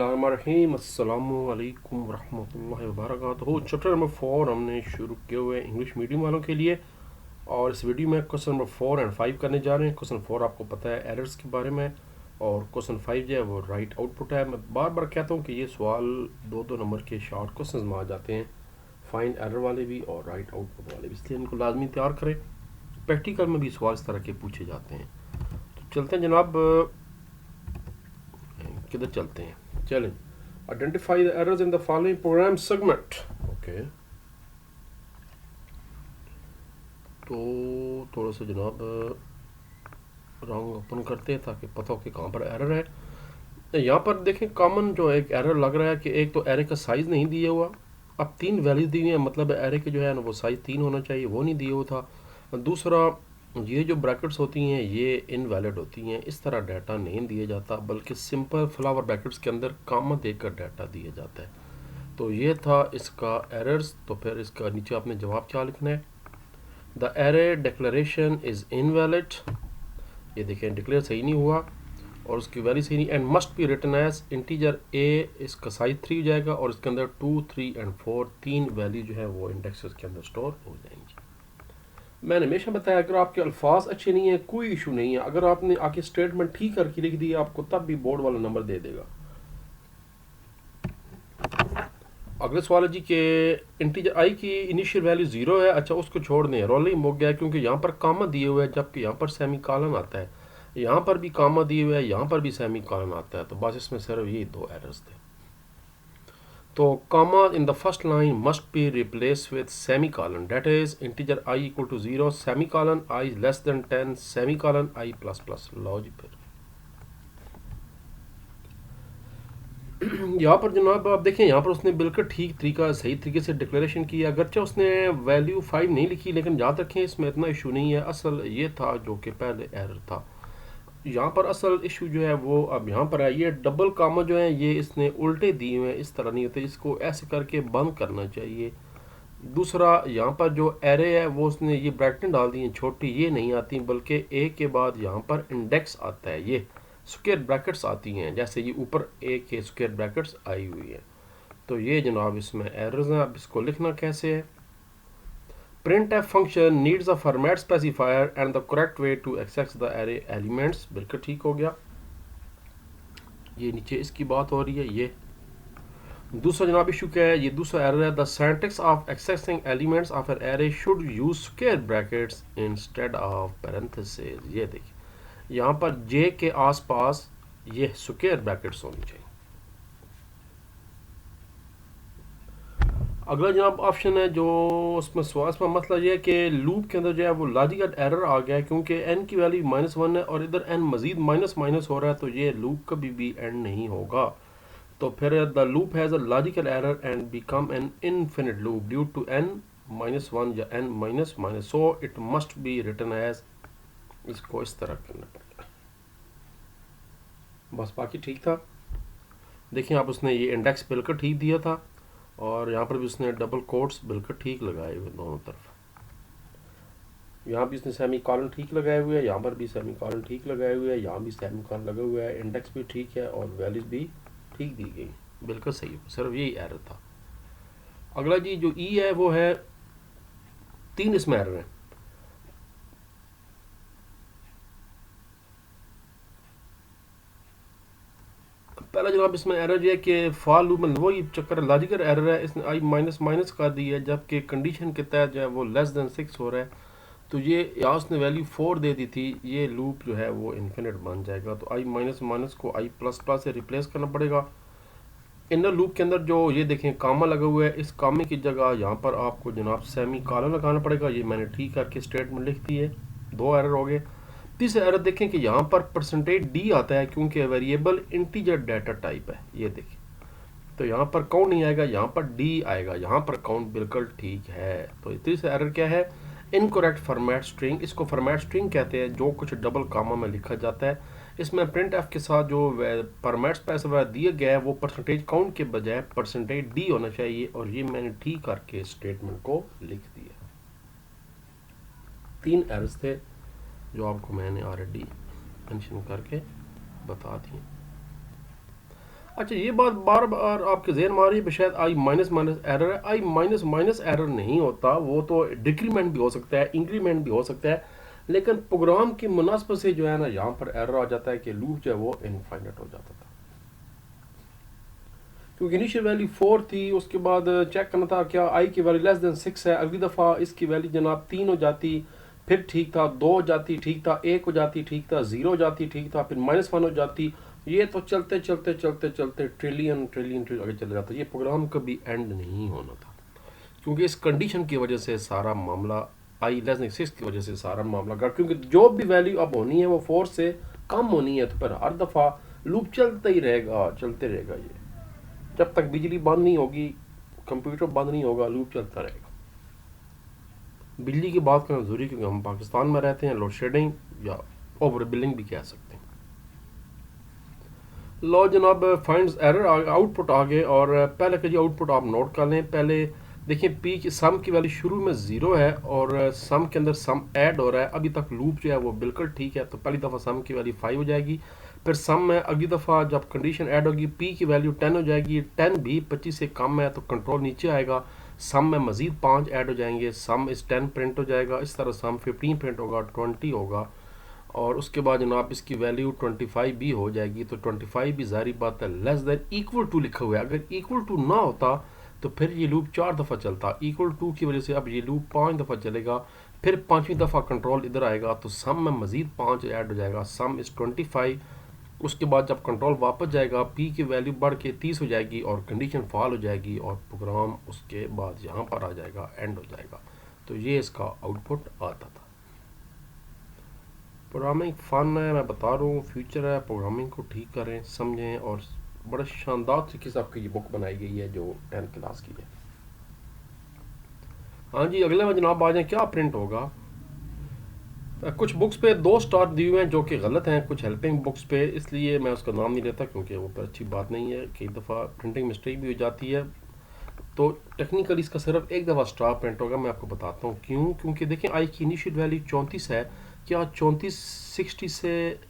बिस्मिल्लाहिर्रहमानिर्रहीम अस्सलामु अलैकुम वरहमतुल्लाहि वबरकातुहू। चैप्टर नंबर 4 हमने शुरू किए हुए इंग्लिश मीडियम वालों के लिए, और इस वीडियो में क्वेश्चन नंबर 4 एंड 5 करने जा रहे हैं। क्वेश्चन 4 आपको पता है एरर्स के बारे में, और क्वेश्चन 5 जो है वो राइट आउटपुट है। मैं बार बार कहता हूँ कि ये सवाल 2-2 नंबर के शॉर्ट क्वेश्चन में आ जाते हैं, फाइंड एरर वाले भी और राइट आउटपुट वाले भी, इसलिए इनको लाजमी तैयार करें। प्रैक्टिकल में भी सवाल इस तरह के पूछे जाते हैं। तो चलते हैं जनाब, किधर चलते हैं, चलें। Identify the errors in the following program segment. Okay, तो थोड़ा सा जनाब रंग ओपन करते हैं ताकि पता हो कि कहाँ पर एरर है। यहाँ पर देखें कॉमन जो एक एरर लग रहा है कि एक तो एरे का साइज़ नहीं दिया हुआ। अब 3 वैल्यूज दी हुई हैं, मतलब एरे के जो है ना वो साइज़ 3 होना चाहिए, वो नहीं दिया हुआ था। दूसरा, ये जो ब्रैकेट्स होती हैं ये इनवैलिड होती हैं, इस तरह डाटा नहीं दिया जाता, बल्कि सिंपल फ्लावर ब्रैकेट्स के अंदर कामा देकर डाटा दिया जाता है। तो ये था इसका एरर्स। तो फिर इसका नीचे आपने जवाब क्या लिखना है, the array declaration is invalid. ये देखें डिक्लेयर सही नहीं हुआ और उसकी वैल्यू सही नहीं, and must be written as integer a. इसका साइज 3 हो जाएगा और इसके अंदर 2, 3 एंड 4 तीन वैल्यू जो है वो इंडेक्सेस के अंदर स्टोर हो जाएंगी। मैंने हमेशा बताया अगर आपके अल्फाज अच्छे नहीं है कोई इशू नहीं है, अगर आपने आके स्टेटमेंट ठीक करके लिख दिया आपको तब भी बोर्ड वाला नंबर दे देगा। अगले सवाल है जी के इंटीजर आई की इनिशियल वैल्यू 0 है। अच्छा, उसको छोड़ दें, रोल ही मुक गया क्योंकि यहाँ पर कामा दिए हुए है जबकि यहाँ पर सेमी कॉलन आता है। यहाँ पर भी कामा दिए हुए है, यहाँ पर भी सेमी कॉलन आता है। तो बस इसमें सिर्फ ये 2 एरर्स थे। तो comma in the first line must be replaced with semicolon, that is integer I equal to 0 semicolon I less than 10 semicolon I plus plus। लो जी फिर यहाँ पर जनाब आप देखें, यहाँ पर उसने बिल्कुल ठीक तरीका सही तरीके से डिक्लेरेशन किया, अगरचे उसने वैल्यू 5 नहीं लिखी, लेकिन याद रखें इसमें इतना इशू नहीं है। असल ये था जो कि पहले एरर था। यहाँ पर असल इशू जो है वो अब यहाँ पर है, ये डबल कामा जो है ये इसने उल्टे दिए हुए हैं, इस तरह नहीं होते, इसको ऐसे करके बंद करना चाहिए। दूसरा, यहाँ पर जो एरे है वो उसने ये ब्रैकेट डाल दी हैं छोटी, ये नहीं आती बल्कि ए के बाद यहाँ पर इंडेक्स आता है, ये स्क्वायर ब्रैकेट्स आती हैं, जैसे ये ऊपर ए के स्क्वायर ब्रैकेट्स आई हुई है। तो ये जनाब इसमें एरर्स हैं। अब इसको लिखना कैसे है, printf function needs a format specifier and the correct way to access the array elements। बिल्कुल ठीक हो गया। ये नीचे इसकी बात हो रही है। ये दूसरा जनाब इशू क्या है, ये दूसरा एरर है, the syntax of accessing elements of an array should use square brackets instead of parenthesis. ये देखिए यहाँ पर जे के आसपास ये स्क्वायर ब्रैकेट्स होनी चाहिए। अगला जनाब ऑप्शन है जो उसमें सवाल में मसला ये है कि लूप के अंदर जो है वो लॉजिकल एरर आ गया है, क्योंकि n की वैल्यू -1 है और इधर n मजीद माइनस माइनस हो रहा है, तो ये लूप कभी भी एंड नहीं होगा। तो फिर the loop has a logical error and become an infinite loop due to n-1 या n-, so it must be written as, इसको इस तरह करना पड़ेगा। बस बाकी ठीक था। देखिए आप उसने ये इंडेक्स बिल्कुल ठीक दिया था और यहाँ पर भी उसने डबल कोट्स बिल्कुल ठीक लगाए हुए दोनों तरफ। यहाँ भी उसने सेमी कॉलन ठीक लगाए हुए हैं, यहाँ पर भी सेमी कॉलन ठीक लगाए हुए हैं, यहाँ भी सेमी कॉलन लगा हुआ है, इंडेक्स भी ठीक है और वैल्यूज भी ठीक दी गई, बिल्कुल सही है। सिर्फ यही एरर था। अगला जी जो ई है वो है 3 इसमें एरर है। पहला जनाब इसमें एरर ये है कि फॉर लूप में वही चक्कर लॉजिकल एरर है, इसने आई माइनस कर दी है जबकि कंडीशन के तहत जो है वो लेस देन 6 हो रहा है। तो ये यहाँ उसने वैल्यू 4 दे दी थी, ये लूप जो है वो इन्फिनिट बन जाएगा। तो आई माइनस को आई प्लस प्लस से रिप्लेस करना पड़ेगा। इनर लूप के अंदर जो ये देखें कामा लगा हुआ है, इस कामे की जगह यहाँ पर आपको जनाब सेमी कॉलन लगाना पड़ेगा। ये मैंने ठीक करके स्टेटमेंट लिख दी है। 2 एरर हो गए। तीसरा एरर देखें कि यहाँ पर परसेंटेज डी आता है क्योंकि वेरिएबल इंटीजर डाटा टाइप है, ये देखें। तो यहाँ पर काउंट नहीं आएगा, यहाँ पर डी आएगा, यहाँ पर काउंट बिल्कुल ठीक है। तो तीसरा एरर क्या है, इनकरेक्ट फॉर्मेट स्ट्रिंग। इसको फॉर्मेट स्ट्रिंग कहते हैं जो कुछ डबल कामा में लिखा जाता है। इसमें प्रिंट एफ के साथ जो फॉर्मेट स्पेसिफायर दिया गया है वो परसेंटेज काउंट के बजाय परसेंटेज डी होना चाहिए, और ये मैंने ठीक करके स्टेटमेंट को लिख दिया। 3 एरर्स थे जो आपको मैंने ऑलरेडी मेंशन करके बता दिए। अच्छा, ये बात बार बार आपके जहन में आ रही है शायद आई माइनस माइनस एरर है। आई माइनस माइनस एरर नहीं होता, वो तो डिक्रीमेंट भी हो सकता है, इंक्रीमेंट भी हो सकता है, लेकिन प्रोग्राम की मुनासबत से जो है ना यहाँ पर एरर आ जाता है कि लूप जो है वो इनफाइनाइट हो जाता था। क्योंकि इनिशियल वैल्यू 4 थी, उसके बाद चेक करना था क्या आई की वैल्यू लेस देन 6 है। अगली दफ़ा इसकी वैल्यू जनाब 3 हो जाती, फिर ठीक था, 2 हो जाती ठीक था, 1 हो जाती ठीक था, 0 हो जाती ठीक था, फिर -1 हो जाती। ये तो चलते चलते चलते चलते ट्रिलियन ट्रिलियन ट्रिलियन आगे चला जाता। ये प्रोग्राम कभी एंड नहीं होना था, क्योंकि इस कंडीशन की वजह से सारा मामला, आई लेस देन 6 की वजह से सारा मामला गड़, क्योंकि जो भी वैल्यू अब होनी है वो 4 से कम होनी है, तो फिर हर दफ़ा लूप चलता ही रहेगा, चलते रहेगा। ये जब तक बिजली बंद नहीं होगी, कंप्यूटर बंद नहीं होगा, लूप चलता रहेगा। बिजली की बात करना ज़रूरी, क्योंकि हम पाकिस्तान में रहते हैं, लोड शेडिंग या ओवर बिलिंग भी कह सकते हैं। लो जनाब, फाइंड्स एरर आउटपुट आ गए, और पहले का जी आउटपुट आप नोट कर लें। पहले देखिए पी की सम की वैल्यू शुरू में 0 है, और सम के अंदर सम ऐड हो रहा है। अभी तक लूप जो है वो बिल्कुल ठीक है, तो पहली दफ़ा सम की वैल्यू 5 हो जाएगी। फिर सम में अगली दफ़ा जब कंडीशन ऐड होगी, पी की वैल्यू 10 हो जाएगी। 10 भी 25 से कम है तो कंट्रोल नीचे आएगा। सम में मज़ीद 5 ऐड हो जाएंगे, सम इस 10 प्रिंट हो जाएगा। इस तरह सम 15 प्रिंट होगा, 20 होगा, और उसके बाद जनाब इसकी वैल्यू 25 भी हो जाएगी। तो 25 भी ज़ाहिर बात है लेस देन इक्वल टू लिखा हुआ है। अगर इक्वल टू ना होता तो फिर ये लूप 4 दफ़ा चलता। इक्वल टू की वजह से अब ये लूप 5 दफ़ा चलेगा। फिर 5वीं दफ़ा कंट्रोल इधर आएगा, तो सम में मज़ीद 5 ऐड हो जाएगा, सम इस 25। उसके बाद जब कंट्रोल वापस जाएगा, पी की वैल्यू बढ़ के 30 हो जाएगी, और कंडीशन फॉल हो जाएगी, और प्रोग्राम उसके बाद यहाँ पर आ जाएगा, एंड हो जाएगा। तो ये इसका आउटपुट आता था। प्रोग्रामिंग फ़न है, मैं बता रहा हूँ, फ्यूचर है। प्रोग्रामिंग को ठीक करें, समझें, और बड़े शानदार तरीके से आपकी ये बुक बनाई गई है जो 10th क्लास की है। हाँ जी, अगले में जनाब आ जाए, क्या प्रिंट होगा। कुछ बुक्स पे 2 स्टार दिए हुए हैं जो कि गलत हैं, कुछ हेल्पिंग बुक्स पे, इसलिए मैं उसका नाम नहीं लेता, क्योंकि वो पर अच्छी बात नहीं है। कई दफ़ा प्रिंटिंग मिस्टेक भी हो जाती है। तो टेक्निकली इसका सिर्फ एक दफ़ा स्टार प्रिंट होगा। मैं आपको बताता हूँ क्यों। क्योंकि देखें आई की इनिशियल वैल्यू 34 है, क्या 34 60 से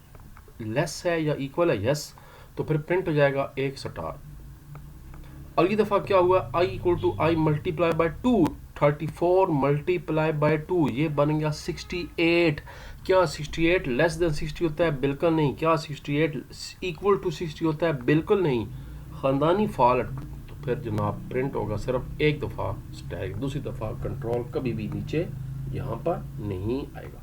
लेस है या इक्वल है? यस, तो फिर प्रिंट हो जाएगा 1 स्टार। अगली दफ़ा क्या हुआ, i equal to i multiply by 2, 34 multiply by 2, ये बन गया 68। क्या 68 लेस देन 60 होता है? बिल्कुल नहीं। क्या 68 इक्वल टू 60 होता है? बिल्कुल नहीं। ख़ानदानी फॉल्ट। तो फिर जनाब प्रिंट होगा सिर्फ एक दफ़ा स्टैक, दूसरी दफ़ा कंट्रोल कभी भी नीचे यहाँ पर नहीं आएगा।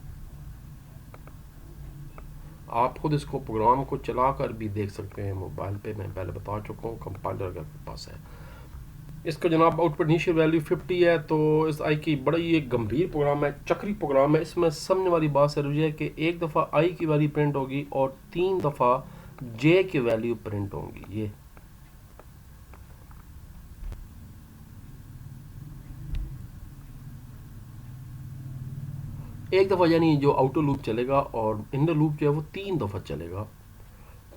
आप खुद इसको प्रोग्राम को चला कर भी देख सकते हैं मोबाइल पे, मैं पहले बता चुका हूँ, कंपाइलर अगर आपके पास है। इसका जनाब आउटपुट इनिशियल वैल्यू 50 है। तो इस आई की बड़ी एक गंभीर प्रोग्राम है, चक्री प्रोग्राम है। इसमें समझने वाली बात जरूरी है कि एक दफ़ा आई की वैल्यू प्रिंट होगी और 3 दफ़ा जे की वैल्यू प्रिंट होंगी। ये एक दफ़ा यानी जो आउटर लूप चलेगा, और इनर लूप जो है वो 3 दफ़ा चलेगा।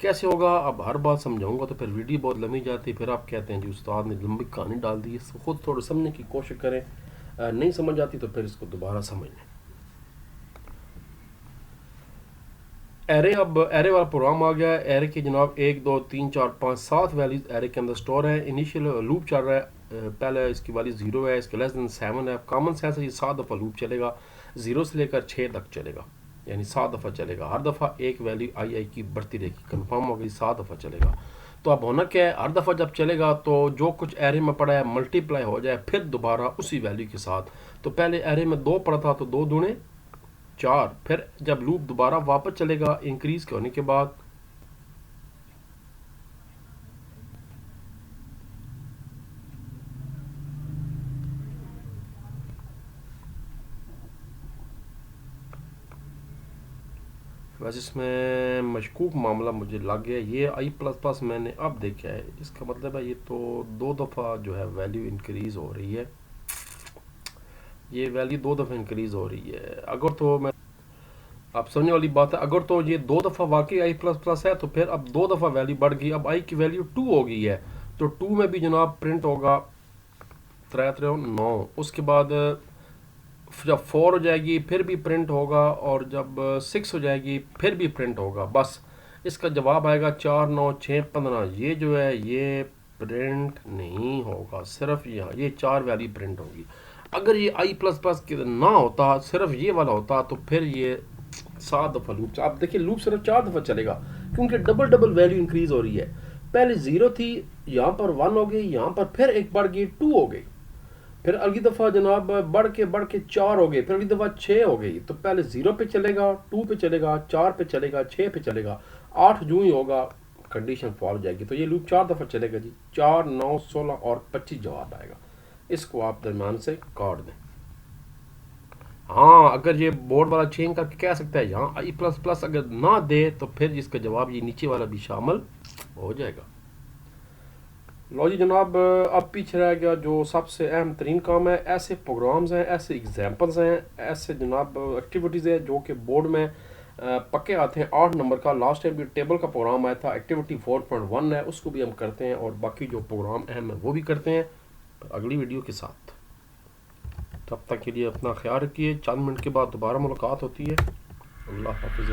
कैसे होगा अब हर बात समझाऊंगा तो फिर वीडियो बहुत लंबी जाती है, फिर आप कहते हैं जी उस्ताद ने लंबी कहानी डाल दी। इसको खुद थोड़ा समझने की कोशिश करें, नहीं समझ आती तो फिर इसको दोबारा समझ लें। एरे, अब एरे वाला प्रोग्राम आ गया है। एरे के जनाब 1 2 3 4 5 7 वैल्यूज एरे के अंदर स्टोर है। इनिशियल लूप चल रहा है, पहले इसकी वैल्यू 0 है, इसके लेस देन 7 है। कॉमन सेंस है, ये 7 दफ़ा लूप चलेगा, 0 से लेकर 6 तक चलेगा, यानी 7 दफ़ा चलेगा। हर दफ़ा एक वैल्यू आई आई की बढ़ती रहेगी, कन्फर्म हो गई, 7 दफ़ा चलेगा। तो अब होना क्या है, हर दफ़ा जब चलेगा तो जो कुछ एरे में पड़ा है मल्टीप्लाई हो जाए फिर दोबारा उसी वैल्यू के साथ। तो पहले एरे में 2 पड़ा था तो 2 दूने 4, फिर जब लूप दोबारा वापस चलेगा इंक्रीज होने के बाद, वैसे इसमें मशकूक मामला मुझे लग गया। ये आई प्लस प्लस मैंने अब देखा है, इसका मतलब है ये तो 2 दफ़ा जो है वैल्यू इंक्रीज हो रही है। ये वैल्यू 2 दफ़ा इंक्रीज हो रही है। अगर तो मैं, आप समझने वाली बात है, अगर तो ये 2 दफ़ा वाकई आई प्लस प्लस है तो फिर अब 2 दफ़ा वैल्यू बढ़ गई, अब आई की वैल्यू 2 हो गई है। तो 2 में भी जनाब प्रिंट होगा 9। उसके बाद जब 4 हो जाएगी फिर भी प्रिंट होगा, और जब 6 हो जाएगी फिर भी प्रिंट होगा। बस इसका जवाब आएगा 4 9 6 15। ये जो है ये प्रिंट नहीं होगा, सिर्फ यहाँ ये 4 वैल्यू प्रिंट होगी। अगर ये आई प्लस प्लस ना होता, सिर्फ ये वाला होता, तो फिर ये 7 दफ़ा लूप, आप देखिए लूप सिर्फ 4 दफ़ा चलेगा क्योंकि डबल डबल वैल्यू इंक्रीज हो रही है। पहले 0 थी, यहाँ पर 1 हो गई, यहाँ पर फिर एक बढ़ गई 2 हो गई, फिर अगली दफ़ा जनाब बढ़ के 4 हो गई, फिर अगली दफ़ा 6 हो गई। तो पहले 0 पे चलेगा, 2 पे चलेगा, 4 पे चलेगा, 6 पे चलेगा, 8 जो ही होगा कंडीशन फॉल हो जाएगी। तो ये लूप 4 दफ़ा चलेगा जी। 4 9 16 और 25 जवाब आएगा। इसको आप दरम्यान से काट दें। हाँ, अगर ये बोर्ड वाला चेंज करके कह सकता है यहाँ आई प्लस प्लस अगर ना दे तो फिर इसका जवाब ये नीचे वाला भी शामिल हो जाएगा। लो जी जनाब, अब पीछे रह गया जो सबसे अहम तरीन काम है। ऐसे प्रोग्राम्स हैं, ऐसे एग्जाम्पल्स हैं, ऐसे जनाब एक्टिविटीज़ हैं जो कि बोर्ड में पक्के आते हैं। 8 नंबर का लास्ट टाइम भी टेबल का प्रोग्राम आया था, एक्टिविटी 4.1 है, उसको भी हम करते हैं और बाकी जो प्रोग्राम अहम है वो भी करते हैं अगली वीडियो के साथ। तब तक के लिए अपना ख्याल रखिए। चंद मिनट के बाद दोबारा मुलाकात होती है। अल्लाह हाफिज़।